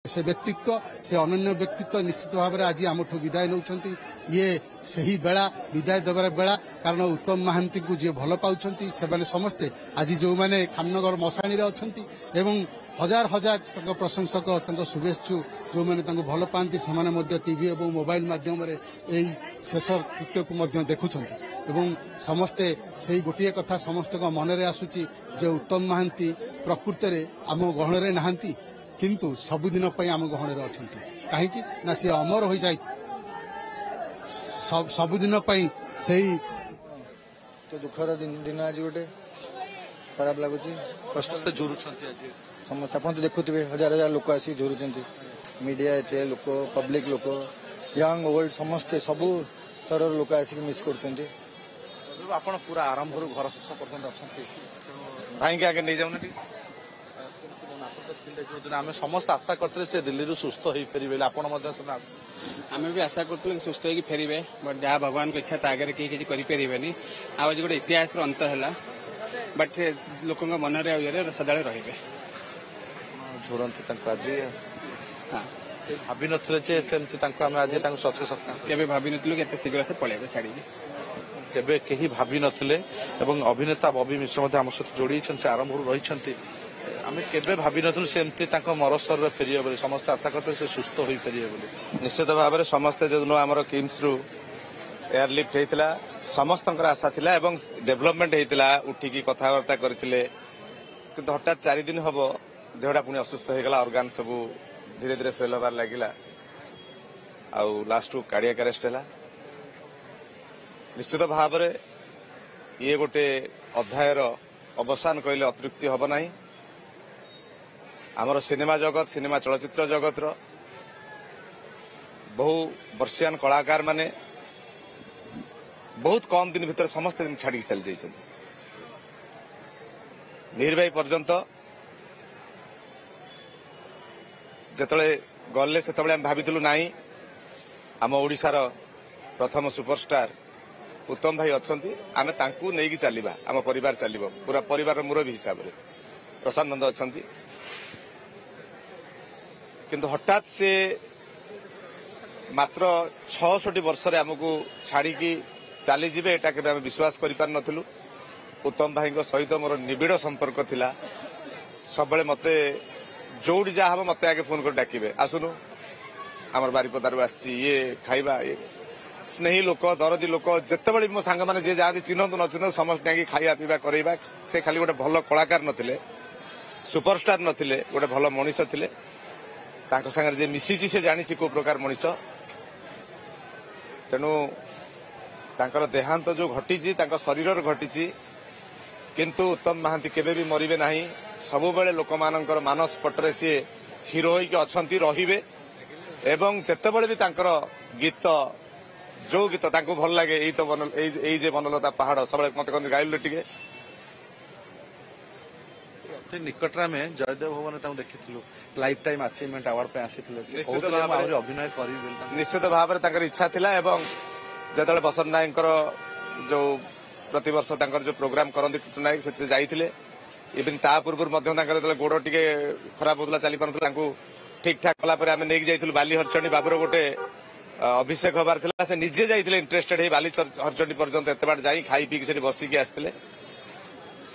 से व्यक्तित्व से अनन्य व्यक्तित्व निश्चित भाव में आज आम विदाय नौ ये सही बेला विदाय देवार बेला कारण उत्तम महांती को जी भल पाँच से समस्ते आज जो मैंने खामनगर मशाणी अच्छा हजार हजार प्रशंसक शुभेच्छु जो मैंने भल पाती से टीवी और मोबाइल माध्यम शेष कृत्य को देखुं समस्ते से गोटे कथा समस्त मनरे आसूची जे उत्तम महांती प्रकृत में आम गहण नहांती किंतु सबुदिन आम गहण अच्छा कहीं ना सी अमर हो जाए सबुदिन से तो दुखर दिन आज गोटे खराब लगुच समस्ते झुरुं समस्त आप तो देखुवे हजार हजार लोक आसी झुरुं मीडिया एते लोक पब्लिक लोक यंग ओल्ड समस्ते सबू स्तर लोक आसिक मिस कर आपण पूरा आरंभ घर शेष पर्यटन अच्छा भाई आगे नहीं जाऊना आम समस्त आशा करते से दिल्ली सुस्थ हो फेरबे आपण आम भी आशा करते सुस्थ हो फेरबे बट जहाँ भगवान की इच्छा आगे किसी करें आज गोटे इतिहास अंत है बट से लोक मन सदा रे झुरंती भाभी नथिले आज सक्सेस केवे भाभी नथिलु केते शीघ्र से पळेबे छाड़ी केवे केही भाभी नथिले एवं अभिनेता बॉबी मिश्र मध्य आम सहित जोड़ी से आरंभ रही आम केवे भाभी नथिलु सेमती मरसर फेरिए बोली समस्त आशा करते से सुस्थ हो फेरिए बोली निश्चित भाव में समस्ते जो आमर किम्स रु एयरलिफ्ट होता समस्त आशा थिला एवं डेभलपमेंट होता उठिकी कथबार्ता करते किंतु हठात 4 दिन हम देहटा पुणी असुस्थ हो गला ऑर्गन सब धीरे धीरे फेल होबार लगिला आउ लास्ट कार्डियक अरेस्ट है निश्चित भाव में ये गोटे अध्यायर अवसान कहले अतृप्ति हम ना आमर सिनेमा जगत सिनेमा चलचित्र जगत बहु वर्षियान कलाकार माने बहुत कम दिन भीतर समस्त दिन छाड़ी चली जाइए निर्वाही पर्यंत जिते गले से भाविलु ना आम ओडिशार प्रथम सुपरस्टार उत्तम भाई अच्छा आम नहीं चलवा आम परिवार चलो पूरा परिवार मुरबी हिसाब से प्रशांत नंद अच्छा किंतु हठात से मात्र 66 वर्ष आमको छाड़ी चली जीवे एटा के विश्वास कर पार नथिलु उत्तम भाई सहित मोर निबिड़ संपर्क थिला सब मते जोड़ी जहाँ हम मत आगे फोन कर डाकिबे आसुनु आमर बारिपदार आसी ये खाइबा ये स्नेही लोक दरदी लोक जिते मो सांग मैंने जी जाती चिन्हतु न चिन्ह समस्त खाଇବା पीवा करवा से खाली गोटे भल कलाकार नथिले सुपरस्टार नथिले गोटे भल मनीष थिले तांको संगे जे मिसिची से जानी को प्रकार मनीष तेणु तांकर देहांत जो घटी शरीर घटी किंतु उत्तम महांती केबे भी मरिबे नाही सबु बेले लोक मानकर मानस पटरे सी हिरो होइके अछंती रहिबे एवं जेते बेले भी तांकर गीत जो गीत तांको भल लागे एई तो बनल एई जे बनलता पहाड़ सब मत कन गाइल टिके निकटरा में जयदेव भवन देखी लाइफ टाइम अचीवमेंट अवार्ड पे आसीथिले अभिनय करी निश्चित भाव में इच्छा थिला एवं जतले बसंत नायक जो प्रतिवर्ष जो प्रोग्राम करती टुटू नायक से जाइए इवन ता पूर्व गोड़ टे खराब होता चली पार ठीक ठाक कलापर आम नहीं जाइलु बाली हरचंडी बाबूर गोटे अभिषेक हबार था से निजे जाइए इंटरेस्टेड है बाली हरचंडी पर्यंत एत बाट जाई खाई पी से बसिकी आसते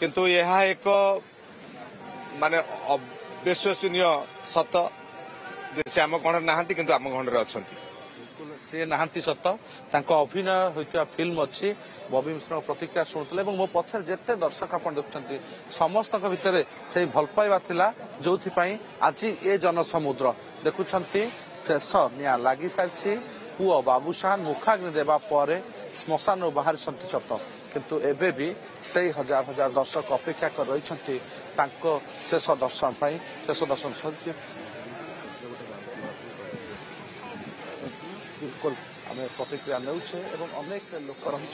किंतु यह एक माने अविश्वसनीय सत से आम गण ना कि आम गण अच्छा सी नहांती सत अभिनय होता फिल्म अच्छी बॉबी मिश्र प्रतिक्रिया शुणुले मो पछे जिते दर्शक आप देखुं समस्त भितर से भल पाइबा थिला जो आज ये जनसमुद्र देखुंत शेष निया लगी सारी पुओ बाबूशान मुखाग्नि देवा पर श्मशान बाहर सत किंतु एबे भी से हजार हजार दर्शक अपेक्षा कर रही शेष दर्शन शेष दर्शन बिल्कुल आम प्रतिक्रिया नेउछे एवं अनेक लोक रही